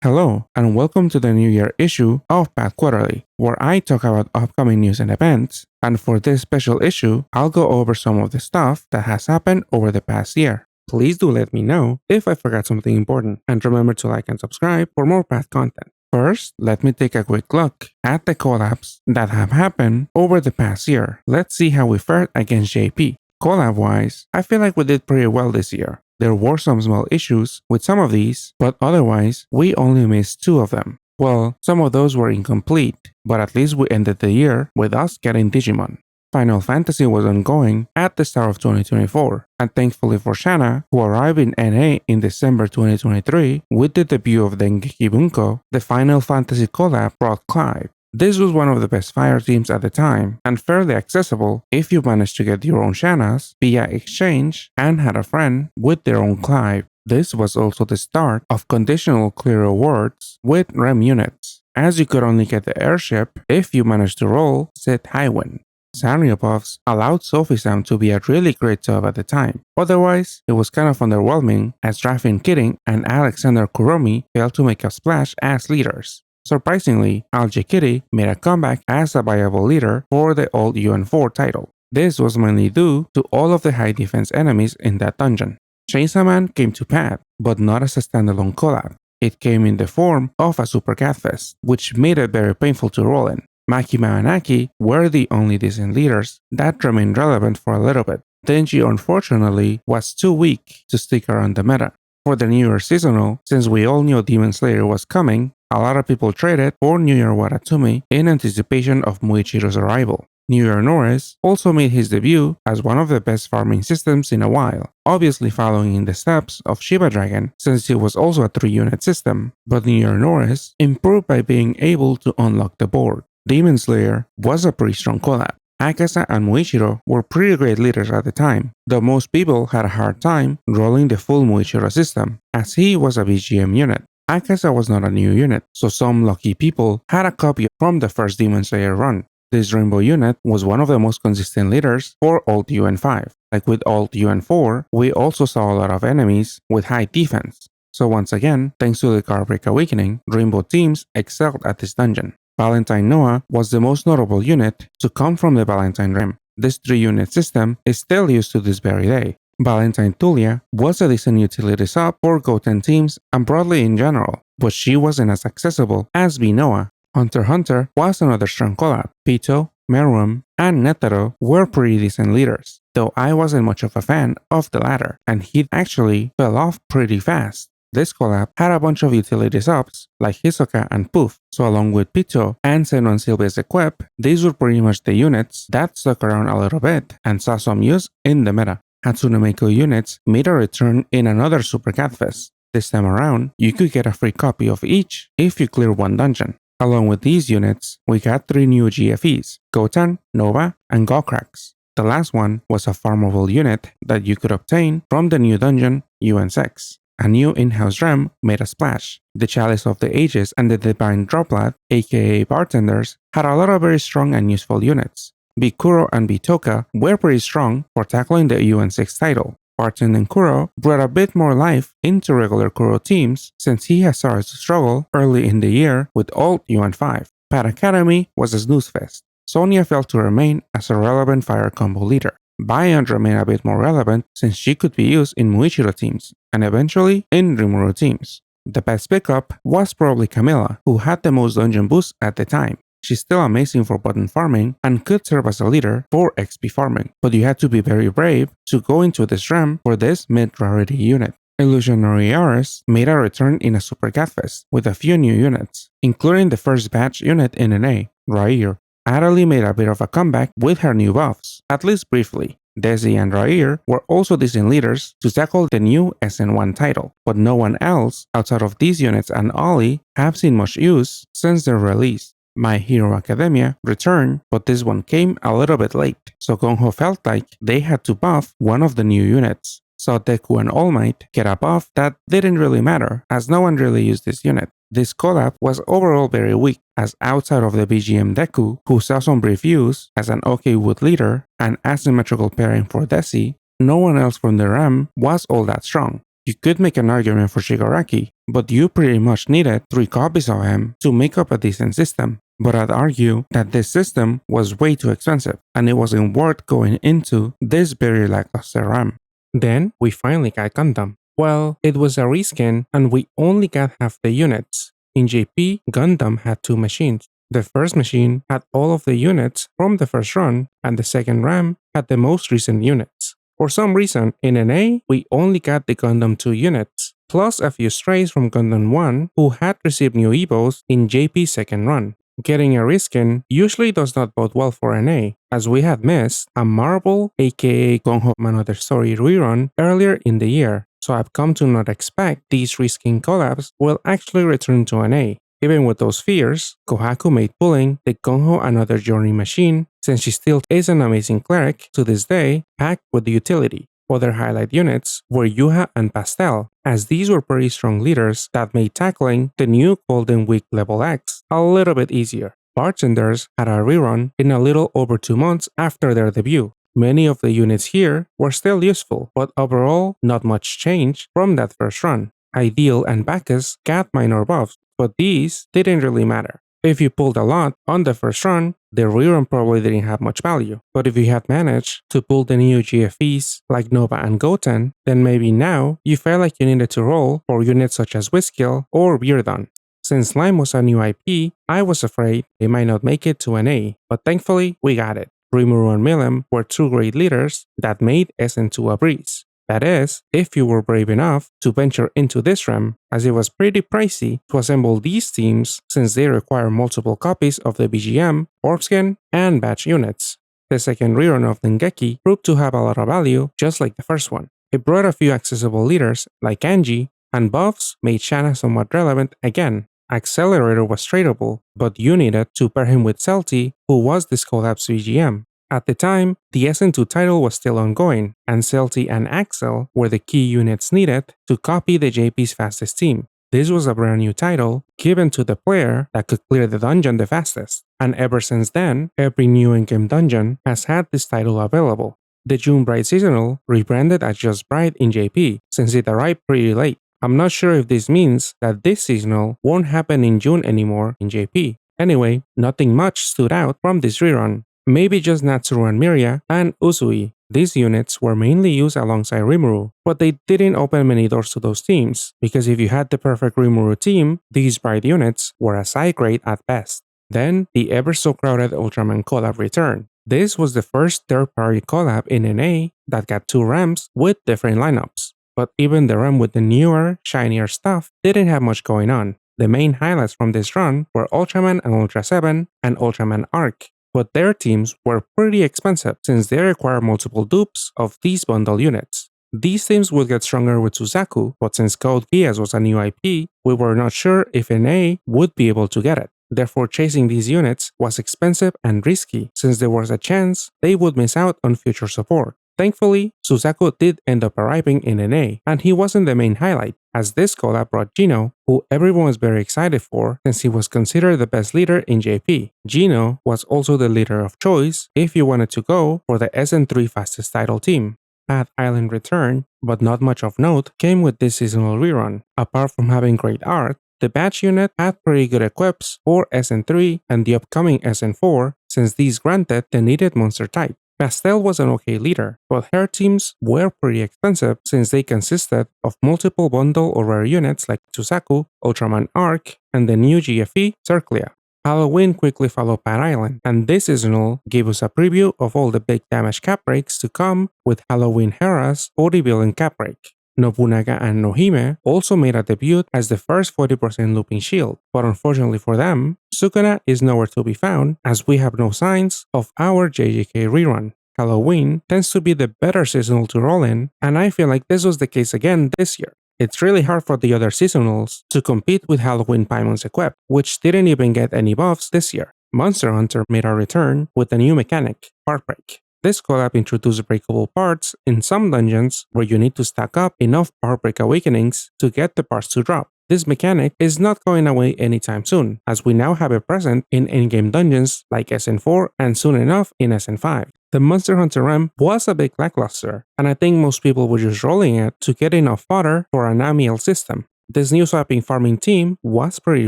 Hello, and welcome to the New Year issue of Path Quarterly, where I talk about upcoming news and events, and for this special issue, I'll go over some of the stuff that has happened over the past year. Please do let me know if I forgot something important, and remember to like and subscribe for more Path content. First, let me take a quick look at the collabs that have happened over the past year. Let's see how we fared against JP. Collab-wise, I feel like we did pretty well this year. There were some small issues with some of these, but otherwise, we only missed 2 of them. Well, some of those were incomplete, but at least we ended the year with us getting Digimon. Final Fantasy was ongoing at the start of 2024, and thankfully for Shanna, who arrived in NA in December 2023 with the debut of Dengeki Bunko, the Final Fantasy collab brought Clive. This was one of the best fire teams at the time, and fairly accessible if you managed to get your own Shannas via exchange and had a friend with their own Clive. This was also the start of conditional clear rewards with REM units, as you could only get the airship if you managed to roll Sith Highwind. Sanrio buffs allowed Sophie-san to be a really great sub at the time. Otherwise, it was kind of underwhelming as Rafin Kidding and Alexander Kuromi failed to make a splash as leaders. Surprisingly, Algae Kitty made a comeback as a viable leader for the old UN4 title. This was mainly due to all of the high defense enemies in that dungeon. Chainsaw Man came to Path, but not as a standalone collab. It came in the form of a Super Catfest, which made it very painful to roll in. Makima and Aki were the only decent leaders that remained relevant for a little bit. Denji unfortunately was too weak to stick around the meta. For the New Year seasonal, since we all knew Demon Slayer was coming, a lot of people traded for New Year Waratumi in anticipation of Muichiro's arrival. New Year Norris also made his debut as one of the best farming systems in a while, obviously following in the steps of Shiba Dragon since it was also a 3-unit system, but New Year Norris improved by being able to unlock the board. Demon Slayer was a pretty strong collab. Akasa and Muichiro were pretty great leaders at the time, though most people had a hard time rolling the full Muichiro system, as he was a BGM unit. Akasa was not a new unit, so some lucky people had a copy from the first Demon Slayer run. This Rainbow unit was one of the most consistent leaders for Alt UN5. Like with Alt UN4, we also saw a lot of enemies with high defense. So once again, thanks to the Carbreak Awakening, Rainbow teams excelled at this dungeon. Valentine Noah was the most notable unit to come from the Valentine Rim. This 3-unit system is still used to this very day. Valentine Tulia was a decent utility sub for Goten teams and broadly in general, but she wasn't as accessible as Noah. Hunter x Hunter was another strong collab. Pito, Meruem, and Netero were pretty decent leaders, though I wasn't much of a fan of the latter, and he actually fell off pretty fast. This collab had a bunch of utility subs like Hisoka and Poof, so along with Pito and Senno and Sylvia's equip, these were pretty much the units that stuck around a little bit and saw some use in the meta. Hatsune Miku units made a return in another Super Catfest. This time around, you could get a free copy of each if you clear one dungeon. Along with these units, we got 3 new GFEs, Goten, Nova, and Gokrax. The last one was a farmable unit that you could obtain from the new dungeon, UN6. A new in-house REM made a splash. The Chalice of the Ages and the Divine Droplet, aka Bartenders, had a lot of very strong and useful units. Bikuro and Bitoka were pretty strong for tackling the UN6 title. Barton and Kuro brought a bit more life into regular Kuro teams since he has started to struggle early in the year with Alt UN5. Pat Academy was a snooze fest. Sonya failed to remain as a relevant fire combo leader. Beyond remained a bit more relevant since she could be used in Muichiro teams, and eventually in Rimuru teams. The best pickup was probably Camilla, who had the most dungeon boosts at the time. She's still amazing for button farming and could serve as a leader for XP farming, but you had to be very brave to go into this RAM for this mid-rarity unit. Illusionary Aris made a return in a Super Catfest with a few new units, including the first batch unit in NA, Rair. Adali made a bit of a comeback with her new buffs, at least briefly. Desi and Rair were also decent leaders to tackle the new SN1 title, but no one else outside of these units and Ollie have seen much use since their release. My Hero Academia returned, but this one came a little bit late, so Gonho felt like they had to buff one of the new units. So Deku and All Might get a buff that didn't really matter, as no one really used this unit. This collab was overall very weak, as outside of the BGM Deku, who saw some brief use as an OK Wood leader and asymmetrical pairing for Desi, no one else from the RAM was all that strong. You could make an argument for Shigaraki, but you pretty much needed 3 copies of him to make up a decent system. But I'd argue that this system was way too expensive, and it wasn't worth going into this very lackluster RAM. Then we finally got Gundam. Well, it was a reskin, and we only got half the units. In JP, Gundam had 2 machines. The first machine had all of the units from the first run, and the second RAM had the most recent units. For some reason, in NA, we only got the Gundam 2 units, plus a few strays from Gundam 1 who had received new EVOs in JP's second run. Getting a reskin usually does not bode well for NA, as we had missed a Marvel aka Gonho Another Story rerun earlier in the year, so I've come to not expect these reskin collabs will actually return to NA. Even with those fears, Kohaku made pulling the Gonho Another Journey machine, since she still is an amazing cleric to this day, packed with utility. Other highlight units were Yuha and Pastel, as these were pretty strong leaders that made tackling the new Golden Week Level X a little bit easier. Bartenders had a rerun in a little over 2 months after their debut. Many of the units here were still useful, but overall not much change from that first run. Ideal and Bacchus got minor buffs, but these didn't really matter. If you pulled a lot on the first run, the rerun probably didn't have much value, but if you had managed to pull the new GFEs like Nova and Goten, then maybe now you felt like you needed to roll for units such as Whiskill or Beardon. Since Slime was a new IP, I was afraid they might not make it to NA, but thankfully we got it. Rimuru and Milim were 2 great leaders that made SN2 a breeze. That is, if you were brave enough to venture into this realm, as it was pretty pricey to assemble these teams since they require multiple copies of the BGM, Orbskin, and Batch units. The second rerun of Dengeki proved to have a lot of value just like the first one. It brought a few accessible leaders like Angie, and buffs made Shanna somewhat relevant again. Accelerator was tradable, but you needed to pair him with Celti, who was this collab's BGM. At the time, the SN2 title was still ongoing, and Celti and Axel were the key units needed to copy the JP's fastest team. This was a brand new title given to the player that could clear the dungeon the fastest, and ever since then, every new in-game dungeon has had this title available. The June Bright Seasonal rebranded as just Bright in JP since it arrived pretty late. I'm not sure if this means that this seasonal won't happen in June anymore in JP. Anyway, nothing much stood out from this rerun. Maybe just Natsuru and Miria and Usui. These units were mainly used alongside Rimuru, but they didn't open many doors to those teams, because if you had the perfect Rimuru team, these Bright units were a side grade at best. Then, the ever so crowded Ultraman collab returned. This was the first third-party collab in NA that got 2 RAMs with different lineups. But even the RAM with the newer, shinier stuff didn't have much going on. The main highlights from this run were Ultraman and Ultra 7 and Ultraman Arc, but their teams were pretty expensive since they require multiple dupes of these bundle units. These teams would get stronger with Suzaku, but since Code Geass was a new IP, we were not sure if NA would be able to get it. Therefore, chasing these units was expensive and risky since there was a chance they would miss out on future support. Thankfully, Suzaku did end up arriving in NA, and he wasn't the main highlight, as this collab brought Gino, who everyone was very excited for since he was considered the best leader in JP. Gino was also the leader of choice if you wanted to go for the SN3 fastest title team. Path Island returned, but not much of note came with this seasonal rerun. Apart from having great art, the Batch unit had pretty good equips for SN3 and the upcoming SN4 since these granted the needed monster type. Pastel was an okay leader, but her teams were pretty expensive since they consisted of multiple bundle or rare units like Suzaku, Ultraman Arc, and the new GFE, Circlia. Halloween quickly followed Path Island, and this seasonal gave us a preview of all the big damage cap breaks to come with Halloween Hera's bodybuilding cap break. Nobunaga and Nohime also made a debut as the first 40% looping shield, but unfortunately for them, Sukuna is nowhere to be found as we have no signs of our JJK rerun. Halloween tends to be the better seasonal to roll in, and I feel like this was the case again this year. It's really hard for the other seasonals to compete with Halloween Paimon's equip, which didn't even get any buffs this year. Monster Hunter made a return with a new mechanic, Part Break. This collab introduced breakable parts in some dungeons where you need to stack up enough Part Break awakenings to get the parts to drop. This mechanic is not going away anytime soon, as we now have it present in in-game dungeons like SN4 and soon enough in SN5. The Monster Hunter rem was a bit lackluster, and I think most people were just rolling it to get enough fodder for an Amiel system. This new swapping farming team was pretty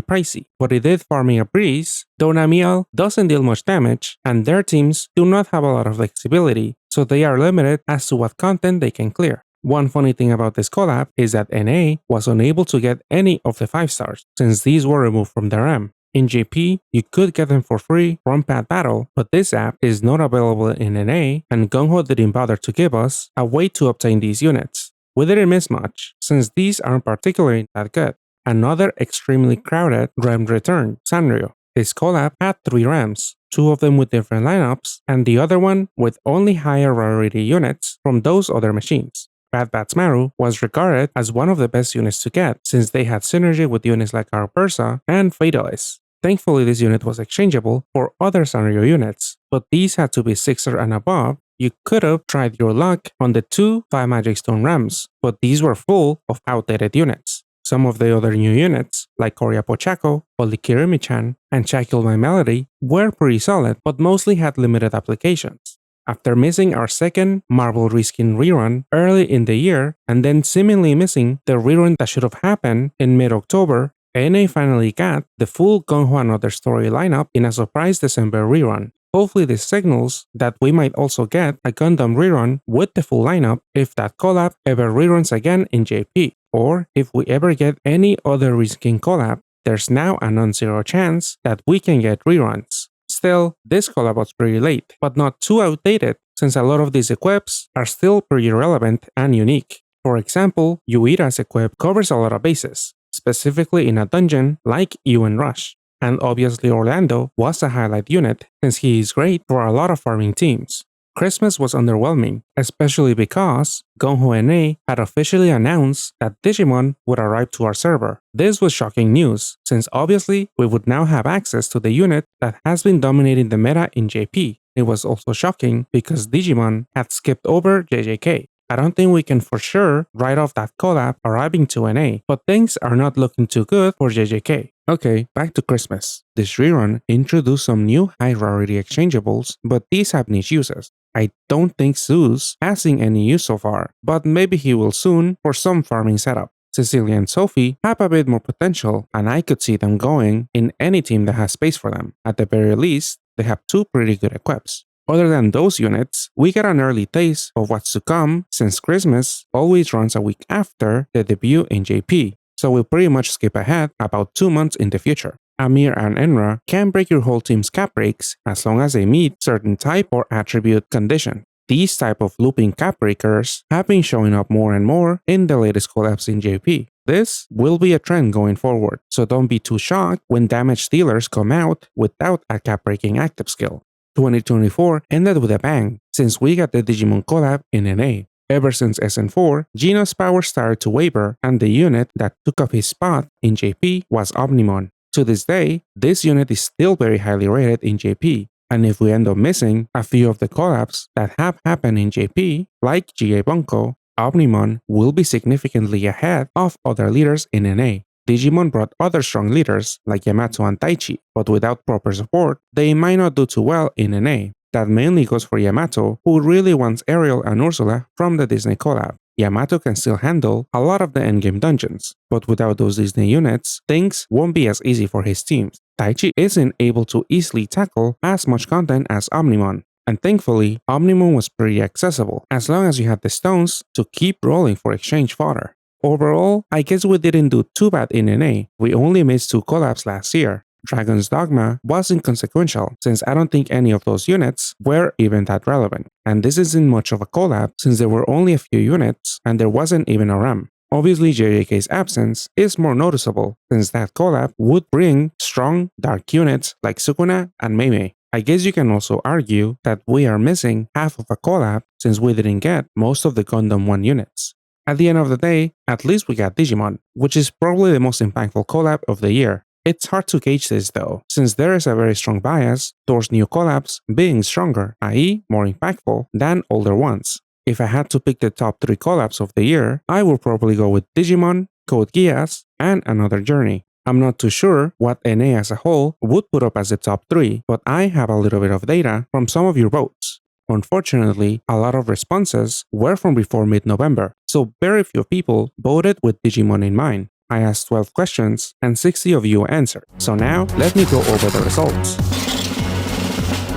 pricey, but it did farming a breeze, though Amiel doesn't deal much damage, and their teams do not have a lot of flexibility, so they are limited as to what content they can clear. One funny thing about this collab is that NA was unable to get any of the 5 stars, since these were removed from their rem. In JP, you could get them for free from Pad Battle, but this app is not available in NA, and Gung-Ho didn't bother to give us a way to obtain these units. We didn't miss much, since these aren't particularly that good. Another extremely crowded rem returned, Sanrio. This collab had 3 rems, 2 of them with different lineups, and the other one with only higher rarity units from those other machines. Bad Bats Maru was regarded as one of the best units to get, since they had synergy with units like Arpersa and Fatalis. Thankfully, this unit was exchangeable for other Sanrio units, but these had to be 6er and above. You could have tried your luck on the 2 5 Magic Stone rems, but these were full of outdated units. Some of the other new units, like Korya Pochako, Polikirimi-chan, and Shackle My Melody, were pretty solid, but mostly had limited applications. After missing our second Marble Reskin rerun early in the year, and then seemingly missing the rerun that should have happened in mid-October, NA finally got the full Gung-Ho Another Story lineup in a surprise December rerun. Hopefully this signals that we might also get a Gundam rerun with the full lineup if that collab ever reruns again in JP, or if we ever get any other reskin collab, there's now a non-zero chance that we can get reruns. Still, this collab was pretty late, but not too outdated, since a lot of these equips are still pretty relevant and unique. For example, Yuita's equip covers a lot of bases, specifically in a dungeon like UN Rush. And obviously Orlando was a highlight unit, since he is great for a lot of farming teams. Christmas was underwhelming, especially because Gung-Ho NA had officially announced that Digimon would arrive to our server. This was shocking news, since obviously we would now have access to the unit that has been dominating the meta in JP. It was also shocking because Digimon had skipped over JJK. I don't think we can for sure write off that collab arriving to NA, but things are not looking too good for JJK. Okay, back to Christmas. This rerun introduced some new high rarity exchangeables, but these have niche uses. I don't think Zeus has seen any use so far, but maybe he will soon for some farming setup. Cecilia and Sophie have a bit more potential, and I could see them going in any team that has space for them. At the very least, they have 2 pretty good equips. Other than those units, we get an early taste of what's to come, since Christmas always runs a week after the debut in JP, so we'll pretty much skip ahead about 2 months in the future. Amir and Enra can break your whole team's cap breaks as long as they meet certain type or attribute condition. These type of looping cap breakers have been showing up more and more in the latest collabs in JP. This will be a trend going forward, so don't be too shocked when damage dealers come out without a cap breaking active skill. 2024 ended with a bang, since we got the Digimon collab in NA. Ever since SN4, Geno's power started to waver, and the unit that took up his spot in JP was Omnimon. To this day, this unit is still very highly rated in JP, and if we end up missing a few of the collabs that have happened in JP, like GA Bunko, Omnimon will be significantly ahead of other leaders in NA. Digimon brought other strong leaders like Yamato and Taichi, but without proper support, they might not do too well in NA. That mainly goes for Yamato, who really wants Ariel and Ursula from the Disney collab. Yamato can still handle a lot of the endgame dungeons, but without those Disney units, things won't be as easy for his teams. Taichi isn't able to easily tackle as much content as Omnimon, and thankfully, Omnimon was pretty accessible, as long as you had the stones to keep rolling for exchange fodder. Overall, I guess we didn't do too bad in NA, we only missed 2 collabs last year. Dragon's Dogma was inconsequential, since I don't think any of those units were even that relevant. And this isn't much of a collab, since there were only a few units, and there wasn't even a rem. Obviously, JJK's absence is more noticeable, since that collab would bring strong, dark units like Sukuna and Meimei. I guess you can also argue that we are missing half of a collab, since we didn't get most of the Gundam 1 units. At the end of the day, at least we got Digimon, which is probably the most impactful collab of the year. It's hard to gauge this though, since there is a very strong bias towards new collabs being stronger, i.e. more impactful, than older ones. If I had to pick the top 3 collabs of the year, I would probably go with Digimon, Code Geass, and Another Journey. I'm not too sure what NA as a whole would put up as the top 3, but I have a little bit of data from some of your votes. Unfortunately, a lot of responses were from before mid-November, so very few people voted with Digimon in mind. I asked 12 questions and 60 of you answered, so now let me go over the results.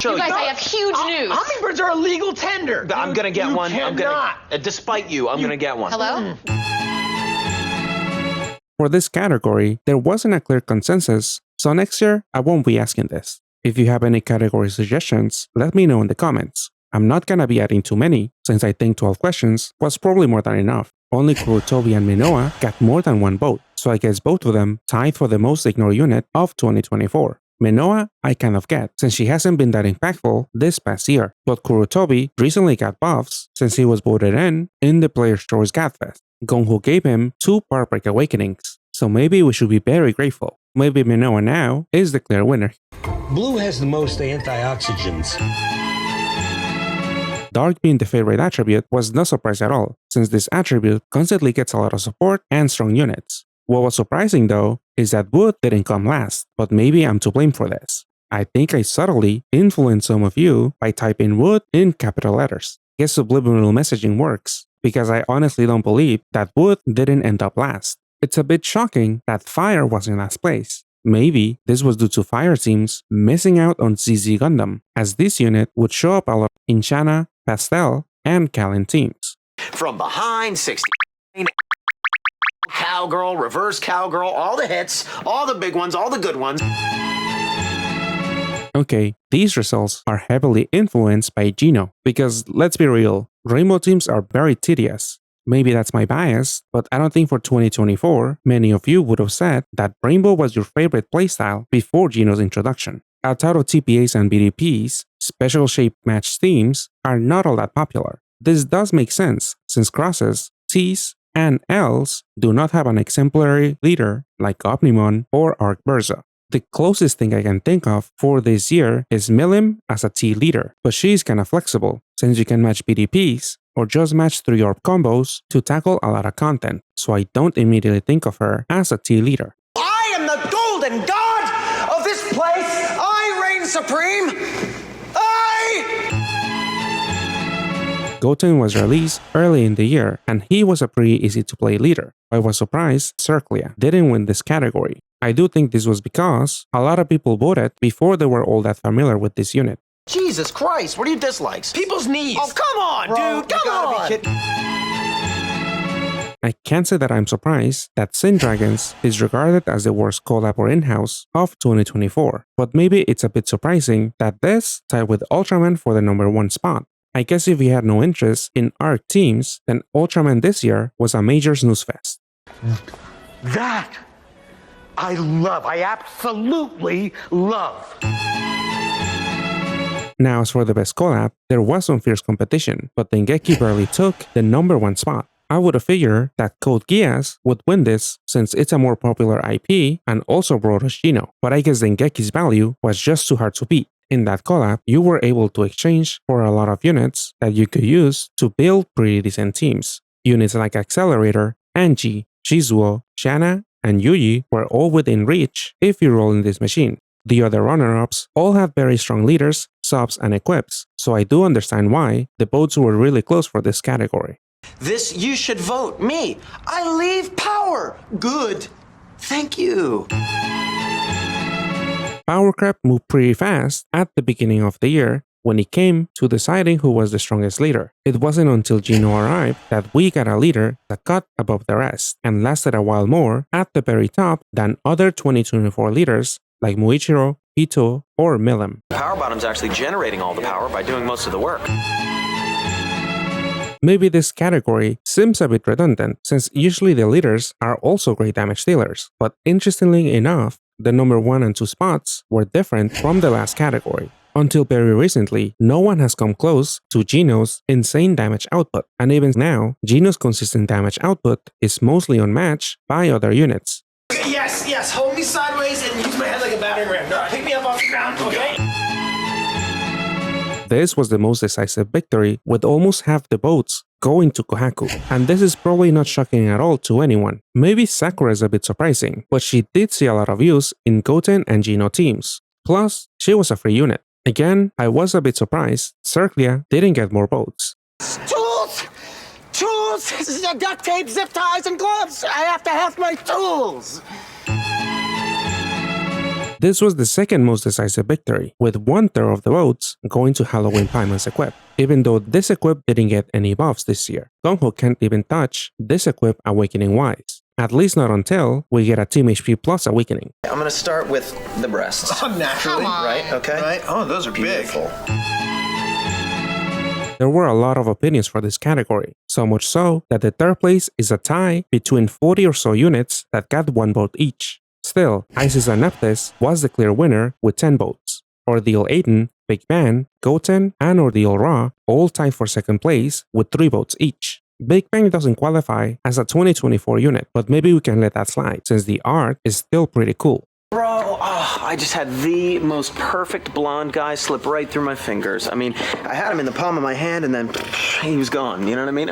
You guys, I have huge news. Hummingbirds are a legal tender. I'm gonna get one. I'm cannot. gonna, despite you, I'm gonna get one. Hello? For this category, there wasn't a clear consensus, so next year I won't be asking this. If you have any category suggestions, let me know in the comments. I'm not gonna be adding too many, since I think 12 questions was probably more than enough. Only Kurotobi and Minoa got more than one vote, so I guess both of them tied for the most ignored unit of 2024. Minoa, I kind of get, since she hasn't been that impactful this past year, but Kurotobi recently got buffs since he was voted in the Player's Choice Gadfest. Gonho gave him 2 Power Break Awakenings, so maybe we should be very grateful. Maybe Minoa now is the clear winner. Blue has the most antioxidants. Dark being the favorite attribute was no surprise at all, since this attribute constantly gets a lot of support and strong units. What was surprising though is that Wood didn't come last, but maybe I'm to blame for this. I think I subtly influenced some of you by typing Wood in capital letters. Guess subliminal messaging works, because I honestly don't believe that Wood didn't end up last. It's a bit shocking that Fire was in last place. Maybe this was due to Fire teams missing out on ZZ Gundam, as this unit would show up a lot in Shanna, Pastel, and Kalin teams. From behind, 60. Cowgirl, reverse cowgirl, all the hits, all the big ones, all the good ones. Okay, these results are heavily influenced by Geno, because let's be real, Rainbow teams are very tedious. Maybe that's my bias, but I don't think for 2024, many of you would have said that Rainbow was your favorite playstyle before Geno's introduction. Outside of TPAs and BDPs, special shape match themes are not all that popular. This does make sense, since crosses, Ts, and Ls do not have an exemplary leader like Omnimon or Arc Berza. The closest thing I can think of for this year is Milim as a T leader, but she's kinda flexible, since you can match BDPs or just match 3-orb combos to tackle a lot of content, so I don't immediately think of her as a T leader. I am the golden god of this place. I reign supreme. Goten was released early in the year, and he was a pretty easy to play leader. I was surprised Circlia didn't win this category. I do think this was because a lot of people voted before they were all that familiar with this unit. Jesus Christ, what are your dislikes? People's knees. Oh, come on, Bro, dude, come on. I can't say that I'm surprised that Sin Dragons is regarded as the worst collab or in-house of 2024, but maybe it's a bit surprising that this tied with Ultraman for the #1 spot. I guess if you had no interest in ARC teams, then Ultraman this year was a major snooze fest. That I love. I absolutely love. Now, as for the best collab, there was some fierce competition, but Dengeki barely took the #1 spot. I would have figured that Code Geass would win this since it's a more popular IP and also brought us Geno, but I guess Dengeki's value was just too hard to beat. In that collab, you were able to exchange for a lot of units that you could use to build pretty decent teams. Units like Accelerator, Angie, Shizuo, Shanna, and Yuji were all within reach if you roll in this machine. The other runner-ups all have very strong leaders, subs, and equips, so I do understand why the votes were really close for this category. This, you should vote me. I leave power. Good. Thank you. Power Creep moved pretty fast at the beginning of the year when it came to deciding who was the strongest leader. It wasn't until Geno arrived that we got a leader that cut above the rest and lasted a while more at the very top than other 2024 leaders like Muichiro, Hito, or Milim. Power Bottom's actually generating all the power by doing most of the work. Maybe this category seems a bit redundant since usually the leaders are also great damage dealers, but interestingly enough, the #1 and 2 spots were different from the last category. Until very recently, no one has come close to Geno's insane damage output, and even now, Geno's consistent damage output is mostly unmatched by other units. Yes, hold me sideways and use my head like a battering ram. No, pick me up off the ground, okay? This was the most decisive victory, with almost half the votes going to Kohaku, and this is probably not shocking at all to anyone. Maybe Sakura is a bit surprising, but she did see a lot of use in Goten and Geno teams. Plus, she was a free unit. Again, I was a bit surprised Circlia didn't get more votes. Tools! Tools! Duct tape, zip ties, and gloves! I have to have my tools! This was the second most decisive victory, with 1/3 of the votes going to Halloween Paimons Equip. Even though this Equip didn't get any buffs this year, Gung-Ho can't even touch this Equip awakening-wise. At least not until we get a Team HP Plus awakening. I'm gonna start with the breasts. Oh, naturally. Come on. Right? Okay. Right? Oh, those are Beautiful. There were a lot of opinions for this category, so much so that the third place is a tie between 40 or so units that got 1 vote each. Still, Isis and Nephthys was the clear winner with 10 votes. Ordeal Aiden, Big Bang, Goten, and Ordeal Ra all tied for second place with 3 votes each. Big Bang doesn't qualify as a 2024 unit, but maybe we can let that slide since the art is still pretty cool. Bro, I just had the most perfect blonde guy slip right through my fingers. I mean, I had him in the palm of my hand and then he was gone, you know what I mean?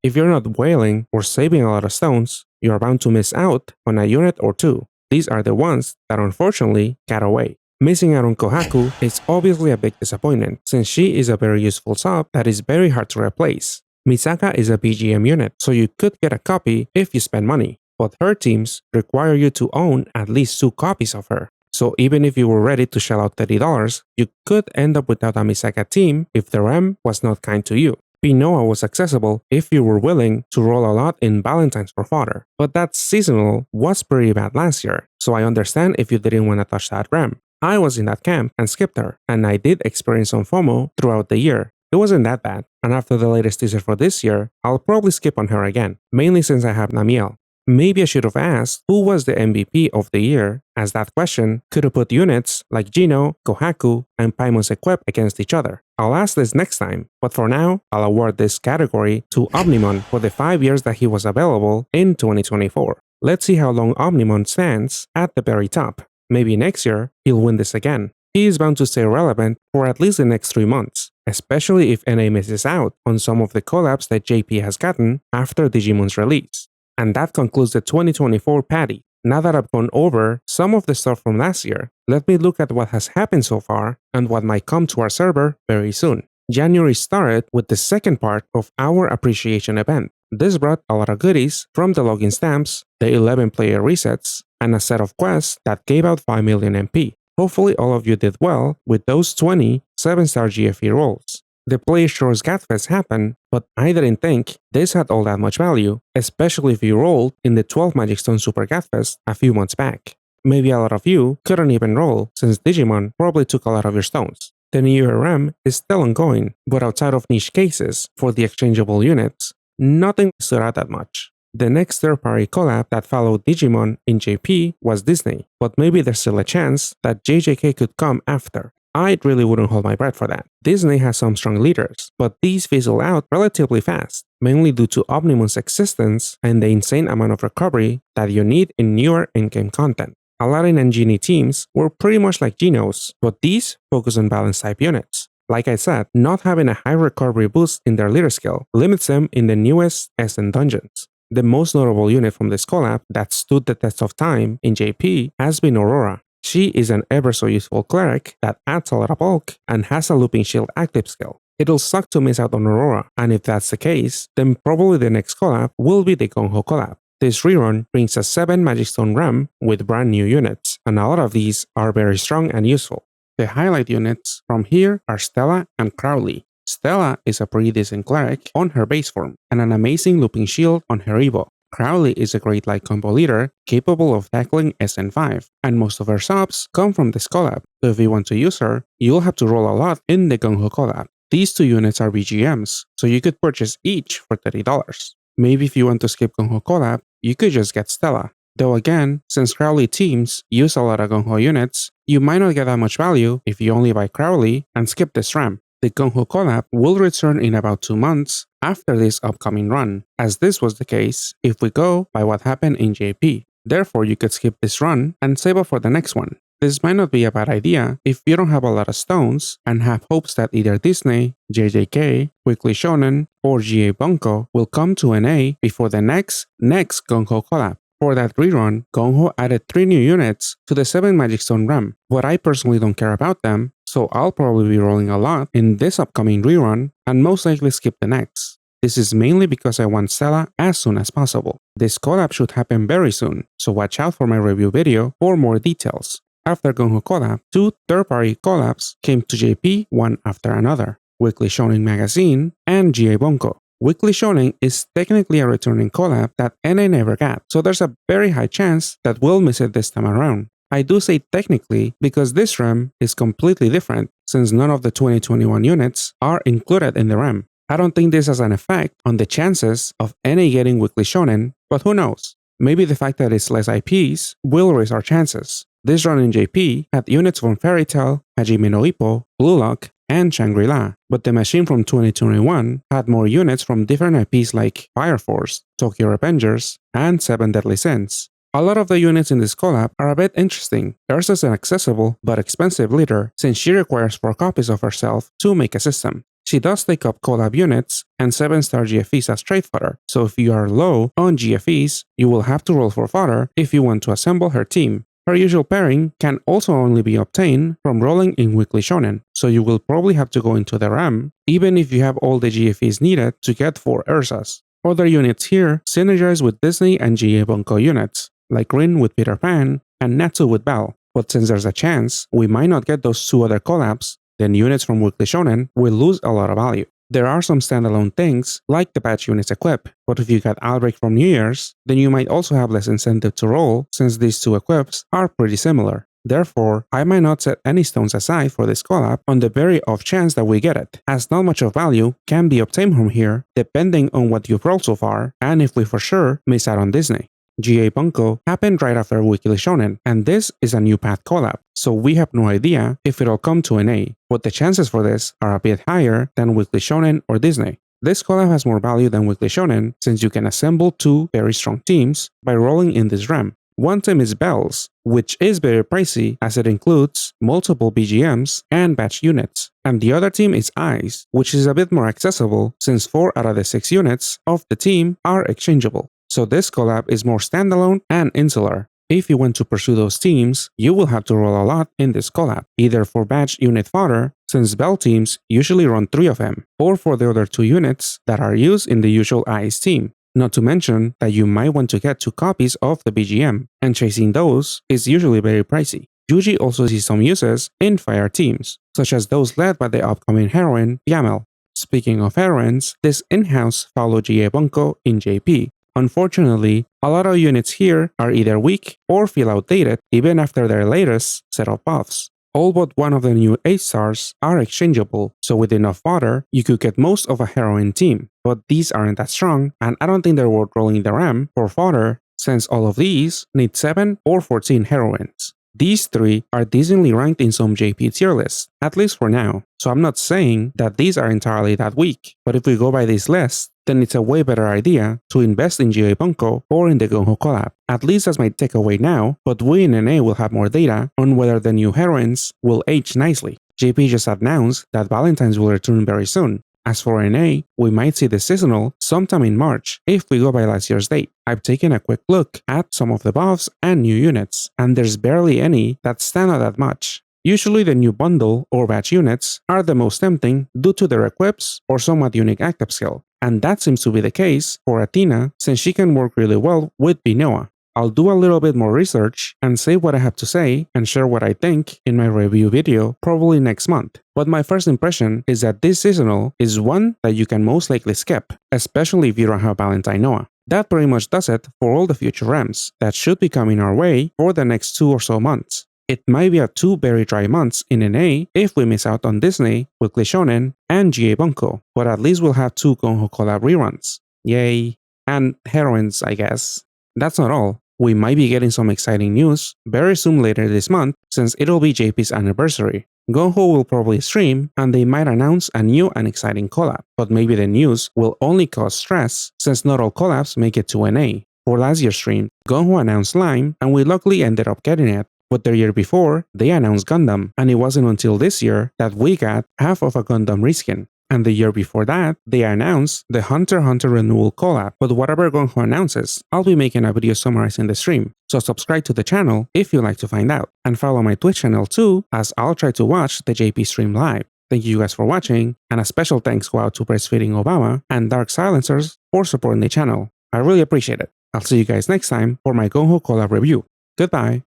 If you're not whaling or saving a lot of stones, you're bound to miss out on a unit or two. These are the ones that unfortunately got away. Missing out on Kohaku is obviously a big disappointment since she is a very useful sub that is very hard to replace. Misaka is a BGM unit, so you could get a copy if you spend money, but her teams require you to own at least 2 copies of her. So even if you were ready to shell out $30, you could end up without a Misaka team if the RAM was not kind to you. Pinoa was accessible if you were willing to roll a lot in Valentine's for fodder, but that seasonal was pretty bad last year, so I understand if you didn't want to touch that RAM. I was in that camp and skipped her, and I did experience some FOMO throughout the year. It wasn't that bad, and after the latest teaser for this year, I'll probably skip on her again, mainly since I have Namiel. Maybe I should have asked who was the MVP of the year, as that question could have put units like Gino, Kohaku, and Paimons Equip against each other. I'll ask this next time, but for now, I'll award this category to Omnimon for the 5 years that he was available in 2024. Let's see how long Omnimon stands at the very top. Maybe next year, he'll win this again. He is bound to stay relevant for at least the next 3 months, especially if NA misses out on some of the collabs that JP has gotten after Digimon's release. And that concludes the 2024 Paddy. Now that I've gone over some of the stuff from last year, let me look at what has happened so far and what might come to our server very soon. January started with the second part of our appreciation event. This brought a lot of goodies from the login stamps, the 11-player resets, and a set of quests that gave out 5 million MP. Hopefully all of you did well with those 20 7-star GFE rolls. The Player Shores Gatfest happened, but I didn't think this had all that much value, especially if you rolled in the 12 Magic Stone Super Gatfest a few months back. Maybe a lot of you couldn't even roll since Digimon probably took a lot of your stones. The New Year RAM is still ongoing, but outside of niche cases for the exchangeable units, nothing stood out that much. The next third-party collab that followed Digimon in JP was Disney, but maybe there's still a chance that JJK could come after. I really wouldn't hold my breath for that. Disney has some strong leaders, but these fizzle out relatively fast, mainly due to Omnimon's existence and the insane amount of recovery that you need in newer in-game content. Aladdin and Genie teams were pretty much like Geno's, but these focus on balance type units. Like I said, not having a high recovery boost in their leader skill limits them in the newest SN dungeons. The most notable unit from this collab that stood the test of time in JP has been Aurora. She is an ever so useful cleric that adds a lot of bulk and has a looping shield active skill. It'll suck to miss out on Aurora, and if that's the case, then probably the next collab will be the Gung-Ho collab. This rerun brings a 7 Magic Stone RAM with brand new units, and a lot of these are very strong and useful. The highlight units from here are Stella and Crowley. Stella is a pretty decent cleric on her base form, and an amazing looping shield on her Evo. Crowley is a great light combo leader capable of tackling SN5, and most of her subs come from this collab, so if you want to use her, you'll have to roll a lot in the Gung-Ho collab. These 2 units are BGMs, so you could purchase each for $30. Maybe if you want to skip Gung-Ho collab, you could just get Stella. Though again, since Crowley teams use a lot of Gung-Ho units, you might not get that much value if you only buy Crowley and skip this RAM. The Gung-Ho collab will return in about 2 months after this upcoming run, as this was the case if we go by what happened in JP. Therefore, you could skip this run and save up for the next one. This might not be a bad idea if you don't have a lot of stones and have hopes that either Disney, JJK, Weekly Shonen, or GA Bunko will come to NA before the next Gung-Ho collab. For that rerun, Gung-ho added 3 new units to the 7 Magic Stone RAM, but I personally don't care about them, so I'll probably be rolling a lot in this upcoming rerun and most likely skip the next. This is mainly because I want Stella as soon as possible. This collab should happen very soon, so watch out for my review video for more details. After Gung-ho collab, 2 third-party collabs came to JP one after another, Weekly Shonen Magazine and GA Bunko. Weekly Shonen is technically a returning collab that NA never got, so there's a very high chance that we'll miss it this time around. I do say technically because this RAM is completely different since none of the 2021 units are included in the RAM. I don't think this has an effect on the chances of NA getting Weekly Shonen, but who knows? Maybe the fact that it's less IPs will raise our chances. This run in JP had units from Fairy Tail, Hajime no Ippo, Blue Lock, and Shangri-La, but the machine from 2021 had more units from different IPs like Fire Force, Tokyo Revengers, and 7 Deadly Sins. A lot of the units in this collab are a bit interesting. Ursa's an accessible but expensive leader since she requires 4 copies of herself to make a system. She does take up collab units and 7-star GFEs as trade fodder, so if you are low on GFEs, you will have to roll for fodder if you want to assemble her team. Her usual pairing can also only be obtained from rolling in Weekly Shonen, so you will probably have to go into the RAM even if you have all the GFEs needed to get 4 Ursas. Other units here synergize with Disney and GA Bunko units, like Rin with Peter Pan and Natsu with Belle, but since there's a chance we might not get those 2 other collabs, then units from Weekly Shonen will lose a lot of value. There are some standalone things, like the patch units equip, but if you got Outbreak from New Year's, then you might also have less incentive to roll since these 2 equips are pretty similar. Therefore, I might not set any stones aside for this collab on the very off chance that we get it, as not much of value can be obtained from here depending on what you've rolled so far and if we for sure miss out on Disney. GA Bunko happened right after Weekly Shonen, and this is a new path collab, so we have no idea if it'll come to NA, but the chances for this are a bit higher than Weekly Shonen or Disney. This collab has more value than Weekly Shonen since you can assemble 2 very strong teams by rolling in this RAM. One team is Bells, which is very pricey as it includes multiple BGMs and batch units, and the other team is Eyes, which is a bit more accessible since 4 out of the 6 units of the team are exchangeable. So this collab is more standalone and insular. If you want to pursue those teams, you will have to roll a lot in this collab, either for batch unit fodder, since Bell teams usually run 3 of them, or for the other 2 units that are used in the usual Ice team. Not to mention that you might want to get 2 copies of the BGM, and chasing those is usually very pricey. Yuji also sees some uses in fire teams, such as those led by the upcoming heroine, Yamel. Speaking of heroines, this in-house follow GA Bunko in JP. Unfortunately, a lot of units here are either weak or feel outdated even after their latest set of buffs. All but one of the new 8-stars are exchangeable, so with enough fodder, you could get most of a heroine team, but these aren't that strong, and I don't think they're worth rolling the RAM for fodder since all of these need 7 or 14 heroines. These 3 are decently ranked in some JP tier lists, at least for now, so I'm not saying that these are entirely that weak, but if we go by this list, then it's a way better idea to invest in GA Bunko or in the Gung-ho collab. At least that's my takeaway now, but we in NA will have more data on whether the new heroines will age nicely. JP just announced that Valentine's will return very soon. As for NA, we might see the seasonal sometime in March if we go by last year's date. I've taken a quick look at some of the buffs and new units, and there's barely any that stand out that much. Usually the new bundle or batch units are the most tempting due to their equips or somewhat unique active skill, and that seems to be the case for Athena since she can work really well with Binoa. I'll do a little bit more research and say what I have to say and share what I think in my review video probably next month. But my first impression is that this seasonal is one that you can most likely skip, especially if you don't have Valentine Noah. That pretty much does it for all the future RAMs that should be coming our way for the next 2 or so months. It might be a 2 very dry months in NA if we miss out on Disney, Weekly Shonen, and GA Bunko, but at least we'll have 2 Gung-ho collab reruns. Yay. And heroines, I guess. That's not all. We might be getting some exciting news very soon later this month since it'll be JP's anniversary. Gung-ho will probably stream and they might announce a new and exciting collab, but maybe the news will only cause stress since not all collabs make it to NA. For last year's stream, Gung-ho announced Slime and we luckily ended up getting it, but the year before, they announced Gundam, and it wasn't until this year that we got half of a Gundam reskin. And the year before that, they announced the Hunter x Hunter Renewal collab. But whatever Gonho announces, I'll be making a video summarizing the stream, so subscribe to the channel if you'd like to find out. And follow my Twitch channel too, as I'll try to watch the JP stream live. Thank you guys for watching, and a special thanks go out to Breastfeeding Obama and Dark Silencers for supporting the channel. I really appreciate it. I'll see you guys next time for my Gonho collab review. Goodbye.